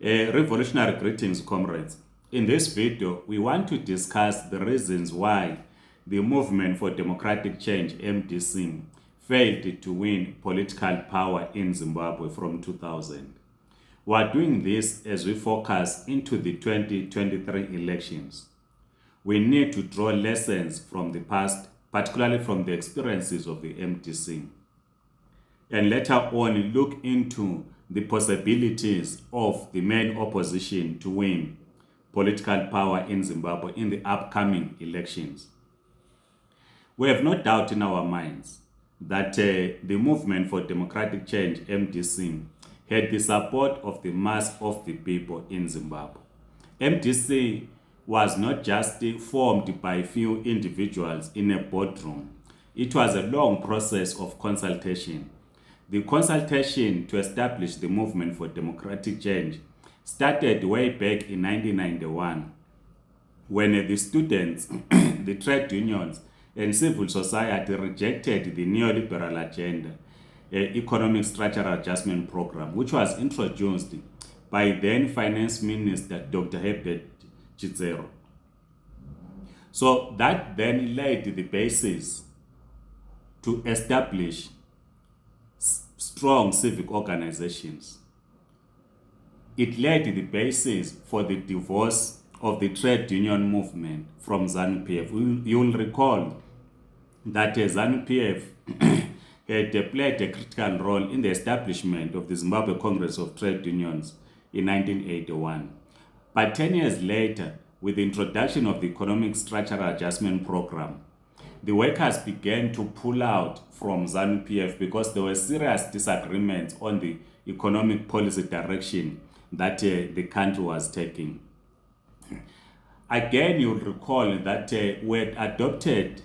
Revolutionary greetings, comrades. In this video, we want to discuss the reasons why the Movement for Democratic Change, MDC, failed to win political power in Zimbabwe from 2000. We are doing this as we focus into the 2023 elections. We need to draw lessons from the past, particularly from the experiences of the MDC, and later on look into the possibilities of the main opposition to win political power in Zimbabwe in the upcoming elections. We have no doubt in our minds that the Movement for Democratic Change, MDC, had the support of the mass of the people in Zimbabwe. MDC was not just formed by few individuals in a boardroom. It was a long process of consultation. The consultation to establish the Movement for Democratic Change started way back in 1991 when the students, the trade unions, and civil society rejected the neoliberal agenda, economic structural adjustment program, which was introduced by then Finance Minister Dr. Herbert Chizero. So that then laid the basis to establish strong civic organizations. It laid the basis for the divorce of the trade union movement from ZANU-PF. You will recall that ZANU-PF had played a critical role in the establishment of the Zimbabwe Congress of Trade Unions in 1981. But 10 years later, with the introduction of the Economic Structural Adjustment Program, the workers began to pull out from ZANU-PF because there were serious disagreements on the economic policy direction that the country was taking. Again, you'll recall that we had adopted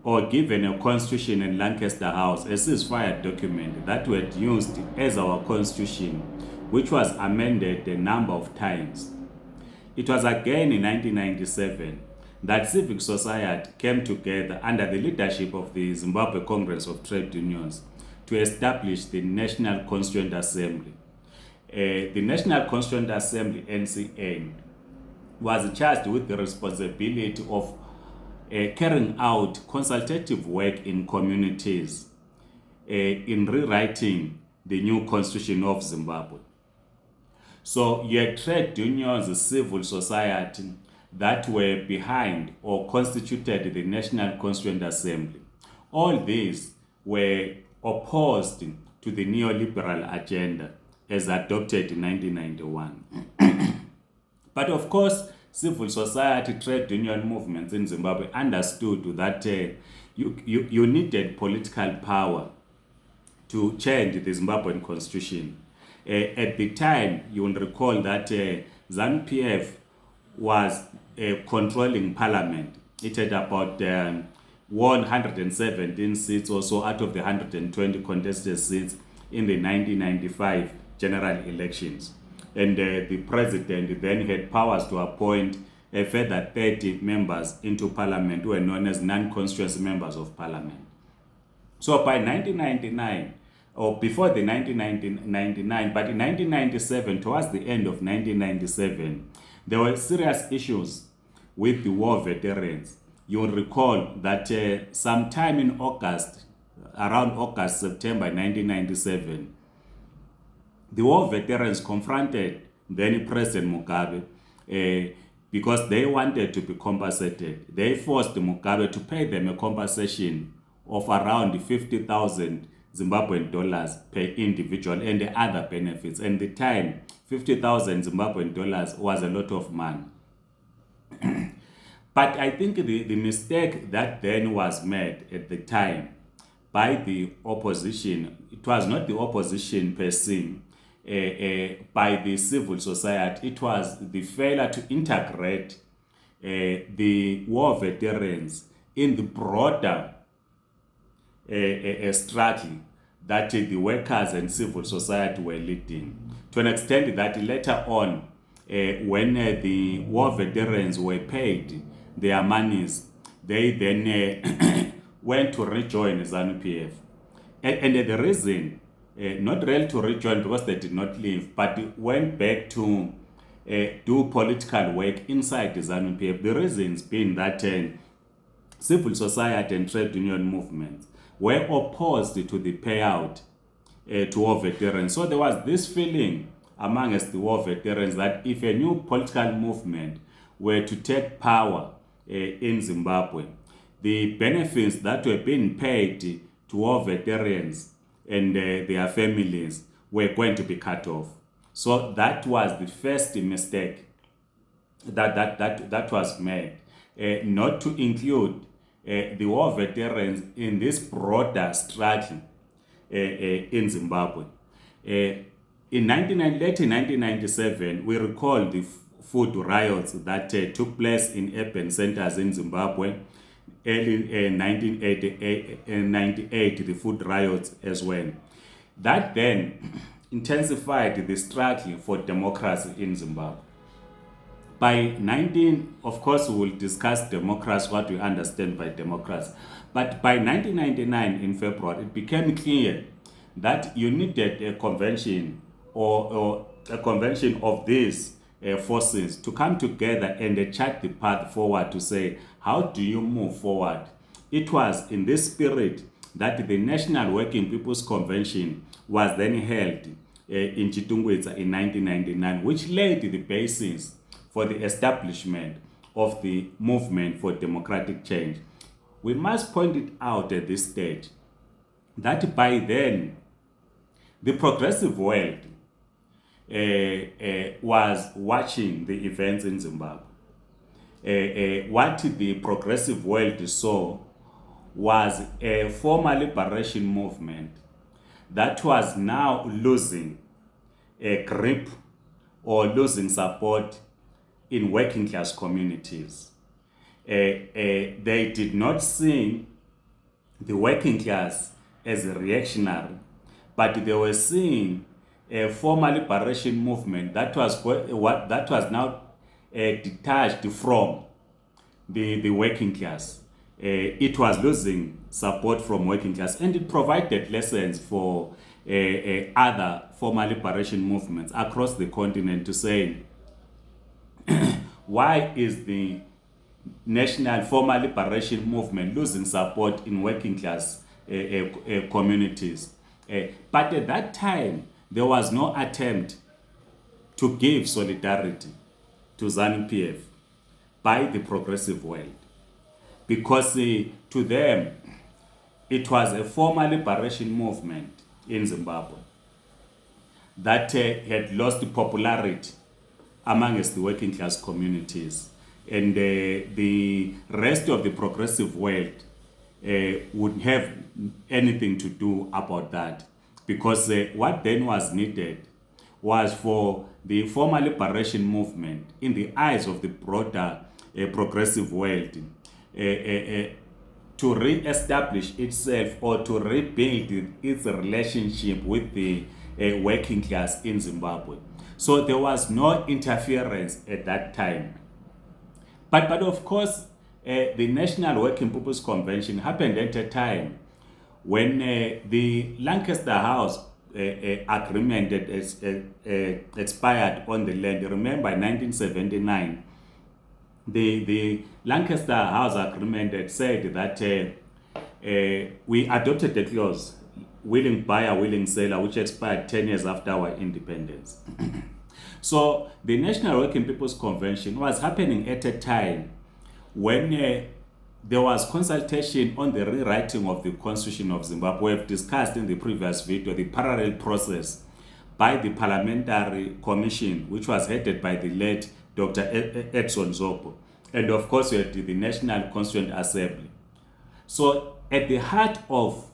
or given a constitution in Lancaster House, a ceasefire document that we had used as our constitution, which was amended a number of times. It was again in 1997 that civic society came together under the leadership of the Zimbabwe Congress of Trade Unions to establish the National Constituent Assembly. The National Constituent Assembly, NCA, was charged with the responsibility of carrying out consultative work in communities in rewriting the new constitution of Zimbabwe. So you had trade unions, civil society that were behind or constituted the National Constituent Assembly. All these were opposed to the neoliberal agenda as adopted in 1991. But of course, civil society, trade union movements in Zimbabwe understood that you needed political power to change the Zimbabwean constitution. At the time, you will recall that ZANU-PF was controlling parliament. It had about 117 seats or so out of the 120 contested seats in the 1995 general elections. And the president then had powers to appoint a further 30 members into parliament who were known as non-constituency members of parliament. So by 1999, or before the 1999, but in 1997, towards the end of 1997, there were serious issues with the war veterans. You will recall that sometime in August, around August, September 1997, the war veterans confronted then President Mugabe because they wanted to be compensated. They forced Mugabe to pay them a compensation of around 50,000 Zimbabwean dollars per individual and the other benefits. And at the time, 50,000 Zimbabwean dollars was a lot of money. But I think the mistake that then was made at the time by the opposition, it was not the opposition per se, by the civil society, it was the failure to integrate the war veterans in the broader struggle that the workers and civil society were leading. To an extent that later on, when the war veterans were paid their monies, they then went to rejoin ZANU-PF. And the reason not really to rejoin because they did not leave, but went back to do political work inside the ZANU-PF. The reasons being that civil society and trade union movements were opposed to the payout to war veterans. So there was this feeling amongst the war veterans that if a new political movement were to take power in Zimbabwe, the benefits that were being paid to war veterans and their families were going to be cut off. So that was the first mistake that was made, not to include the war veterans in this broader struggle in Zimbabwe. In late 1997, we recall the food riots that took place in urban centers in Zimbabwe. Early 1998, the food riots as well. That then intensified the struggle for democracy in Zimbabwe. Of course, we will discuss democracy, what we understand by democracy. But by 1999, in February, it became clear that you needed a convention or a convention of these forces to come together and chart the path forward to say, how do you move forward? It was in this spirit that the National Working People's Convention was then held in Chitungwitsa in 1999, which laid the basis for the establishment of the movement for democratic change. We must point it out at this stage that by then, the progressive world was watching the events in Zimbabwe. What the progressive world saw was a former liberation movement that was now losing a grip or losing support in working class communities. They did not see the working class as a reactionary, but they were seeing a former liberation movement that was now detached from the working class. It was losing support from working class, and it provided lessons for other former liberation movements across the continent to say, why is the national former liberation movement losing support in working class communities? But at that time, there was no attempt to give solidarity to ZANU-PF by the progressive world, because to them, it was a former liberation movement in Zimbabwe that had lost popularity amongst the working class communities, and the rest of the progressive world wouldn't have anything to do about that, because what then was needed was for the former liberation movement, in the eyes of the broader progressive world, to re-establish itself or to rebuild its relationship with the working class in Zimbabwe. So there was no interference at that time. But of course, the National Working People's Convention happened at a time when the Lancaster House agreement expired on the land. Remember, in 1979, the Lancaster House agreement had said that we adopted a clause, willing buyer, willing seller, which expired 10 years after our independence. So the National Working People's Convention was happening at a time when there was consultation on the rewriting of the Constitution of Zimbabwe. We have discussed in the previous video the parallel process by the Parliamentary Commission, which was headed by the late Dr. Edson Zopo. And of course, we had the National Constituent Assembly. So at the heart of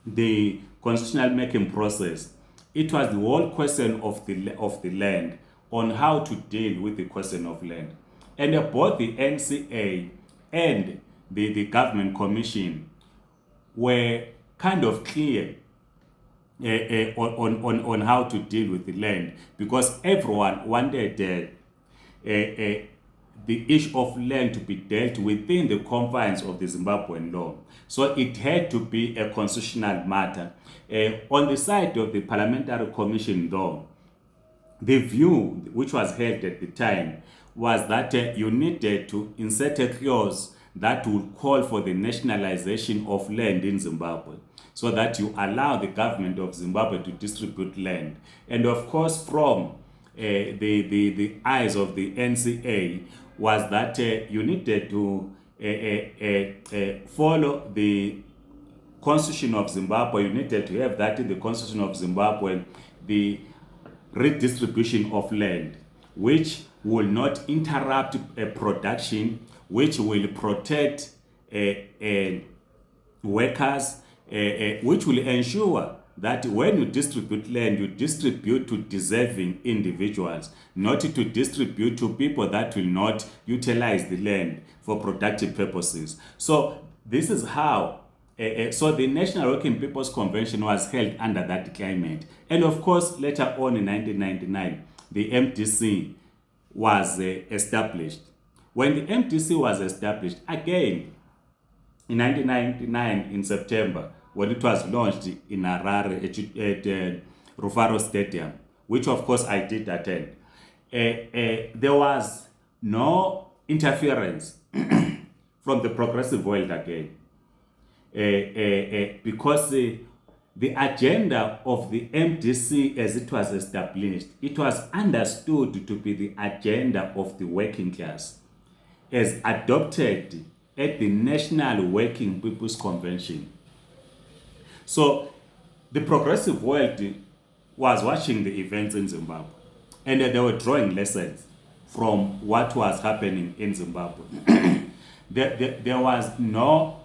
the constitutional making process, it was the whole question of the land, on how to deal with the question of land. And both the NCA and the government commission were kind of clear on how to deal with the land, because everyone wanted the issue of land to be dealt within the confines of the Zimbabwean law. So it had to be a constitutional matter. On the side of the Parliamentary Commission, though, the view which was held at the time was that you needed to insert a clause that would call for the nationalization of land in Zimbabwe, so that you allow the government of Zimbabwe to distribute land. And of course, from the eyes of the NCA, was that you needed to follow the Constitution of Zimbabwe. You needed to have that in the Constitution of Zimbabwe, the redistribution of land, which will not interrupt production, which will protect workers, which will ensure that when you distribute land, you distribute to deserving individuals, not to distribute to people that will not utilize the land for productive purposes. So this is how, so the National Working People's Convention was held under that climate. And of course, later on in 1999, the MDC was established. When the MDC was established, again, in 1999, in September, when it was launched in Harare at Rufaro Stadium, which of course I did attend, there was no interference from the progressive world again, because the agenda of the MDC as it was established, it was understood to be the agenda of the working class as adopted at the National Working People's Convention. So the progressive world was watching the events in Zimbabwe, and they were drawing lessons from what was happening in Zimbabwe. There was no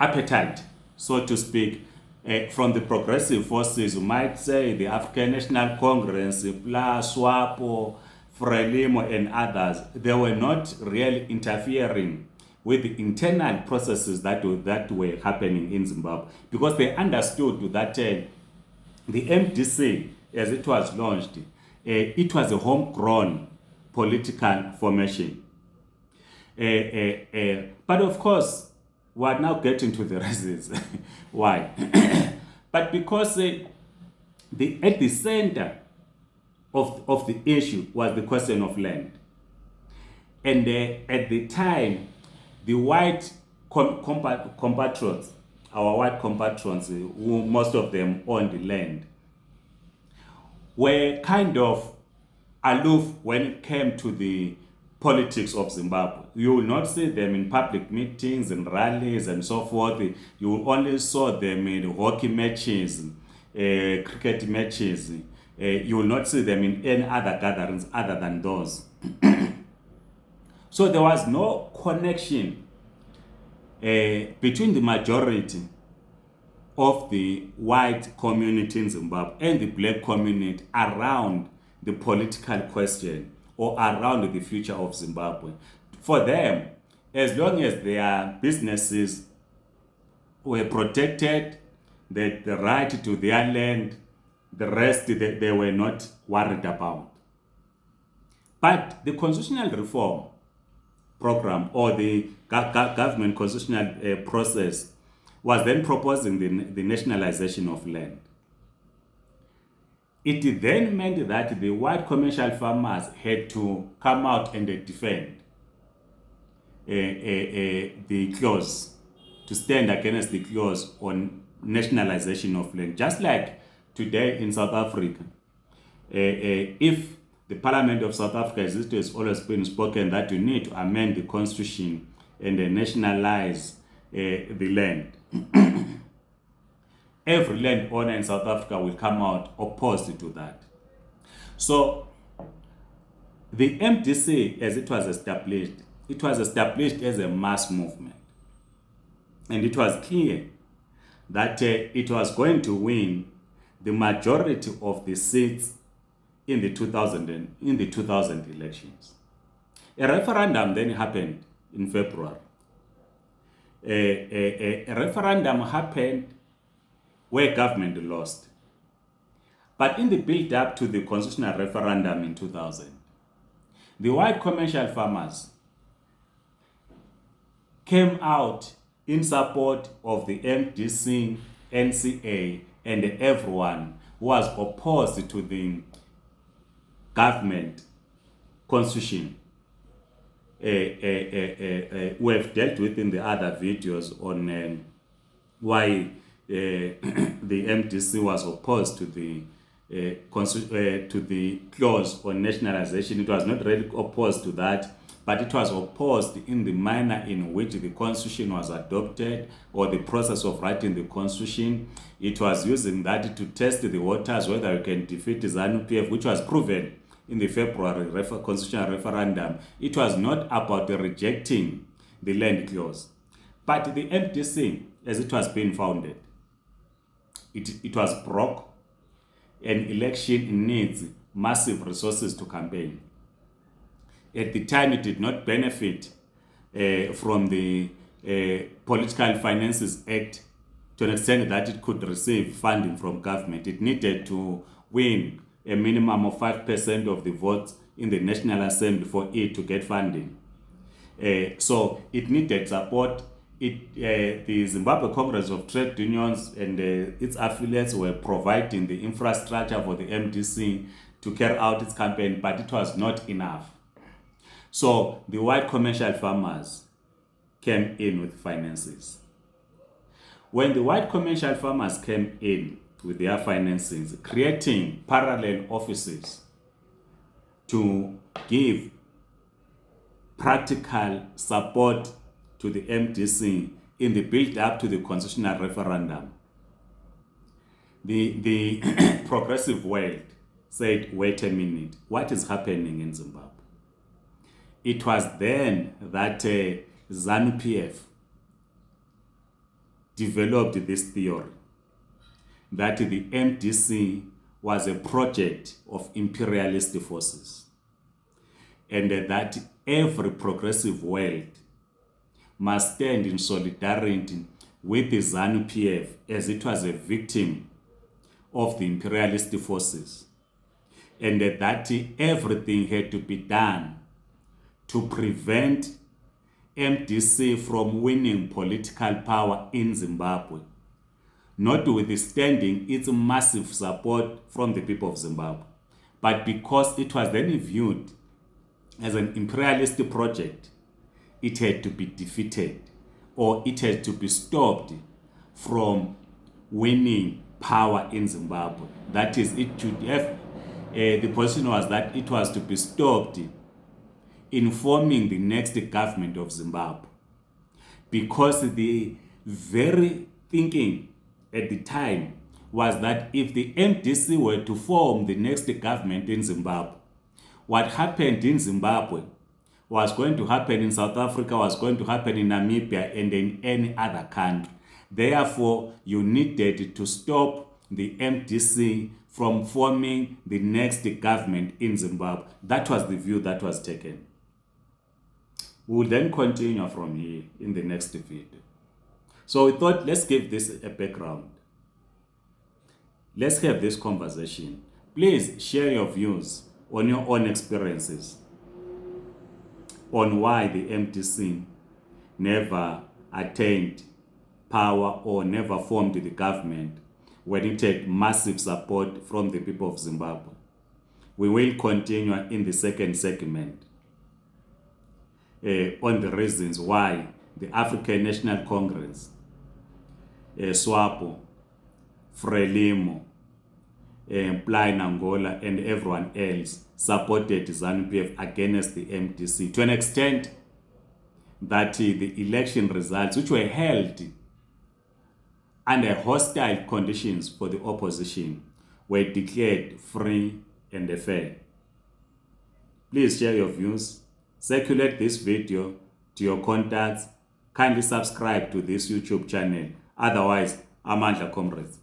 appetite, so to speak, from the progressive forces. You might say the African National Congress, plus SWAPO, Frelimo, and others. They were not really interfering with the internal processes that were happening in Zimbabwe, because they understood that the MDC, as it was launched, it was a homegrown political formation. But of course, we are now getting to the reasons why. But because at the center of the issue was the question of land. And at the time, the white compatriots, our white compatriots, who most of them owned the land, were kind of aloof when it came to the politics of Zimbabwe. You will not see them in public meetings and rallies and so forth. You will only saw them in hockey matches, cricket matches. You will not see them in any other gatherings other than those. So there was no connection between the majority of the white community in Zimbabwe and the black community around the political question or around the future of Zimbabwe. For them, as long as their businesses were protected, the right to their land, the rest they were not worried about. But the constitutional reform program, or the government constitutional process, was then proposing the nationalization of land. It then meant that the white commercial farmers had to come out and defend the clause, to stand against the clause on nationalization of land. Just like today in South Africa, if the Parliament of South Africa, as it has always been spoken, that you need to amend the constitution and nationalize the land. Every landowner in South Africa will come out opposed to that. So the MDC, as it was established as a mass movement. And it was clear that it was going to win the majority of the seats in the 2000 elections. A referendum then happened in February. A referendum happened where government lost. But in the build-up to the constitutional referendum in 2000, The white commercial farmers came out in support of the MDC, NCA, and everyone who was opposed to the government constitution. We have dealt with in the other videos on why the MDC was opposed to the clause on nationalization. It was not really opposed to that, but it was opposed in the manner in which the constitution was adopted, or the process of writing the constitution. It was using that to test the waters whether you can defeat ZANU-PF, which was proven in the February constitutional referendum. It was not about rejecting the land clause. But the MDC, as it was being founded, it was broke. An election needs massive resources to campaign. At the time, it did not benefit from the Political Finances Act to an extent that it could receive funding from government. It needed to win a minimum of 5% of the votes in the National Assembly for it to get funding. So it needed support. The Zimbabwe Congress of Trade Unions and its affiliates were providing the infrastructure for the MDC to carry out its campaign, but it was not enough. So the white commercial farmers came in with finances. When the white commercial farmers came in with their finances, creating parallel offices to give practical support to the MDC in the build-up to the constitutional referendum, the progressive world said, wait a minute, what is happening in Zimbabwe? It was then that ZANU-PF developed this theory that the MDC was a project of imperialist forces, and that every progressive world must stand in solidarity with the ZANU-PF as it was a victim of the imperialist forces, and that everything had to be done to prevent MDC from winning political power in Zimbabwe, notwithstanding its massive support from the people of Zimbabwe, but because it was then viewed as an imperialist project, it had to be defeated, or it had to be stopped from winning power in Zimbabwe. That is, it should have, the position was that it was to be stopped in forming the next government of Zimbabwe, because the very thinking at the time was that if the MDC were to form the next government in Zimbabwe, what happened in Zimbabwe was going to happen in South Africa, was going to happen in Namibia, and in any other country. Therefore, you needed to stop the MDC from forming the next government in Zimbabwe. That was the view that was taken. We will then continue from here in the next video. So we thought, let's give this a background. Let's have this conversation. Please share your views on your own experiences on why the MDC never attained power or never formed the government when it had massive support from the people of Zimbabwe. We will continue in the second segment on the reasons why the African National Congress, SWAPO, Frelimo, Plain Angola, and everyone else supported ZANU-PF against the MDC to an extent that the election results, which were held under hostile conditions for the opposition, were declared free and fair. Please share your views, circulate this video to your contacts, kindly subscribe to this YouTube channel. Otherwise, Amandla Comrades.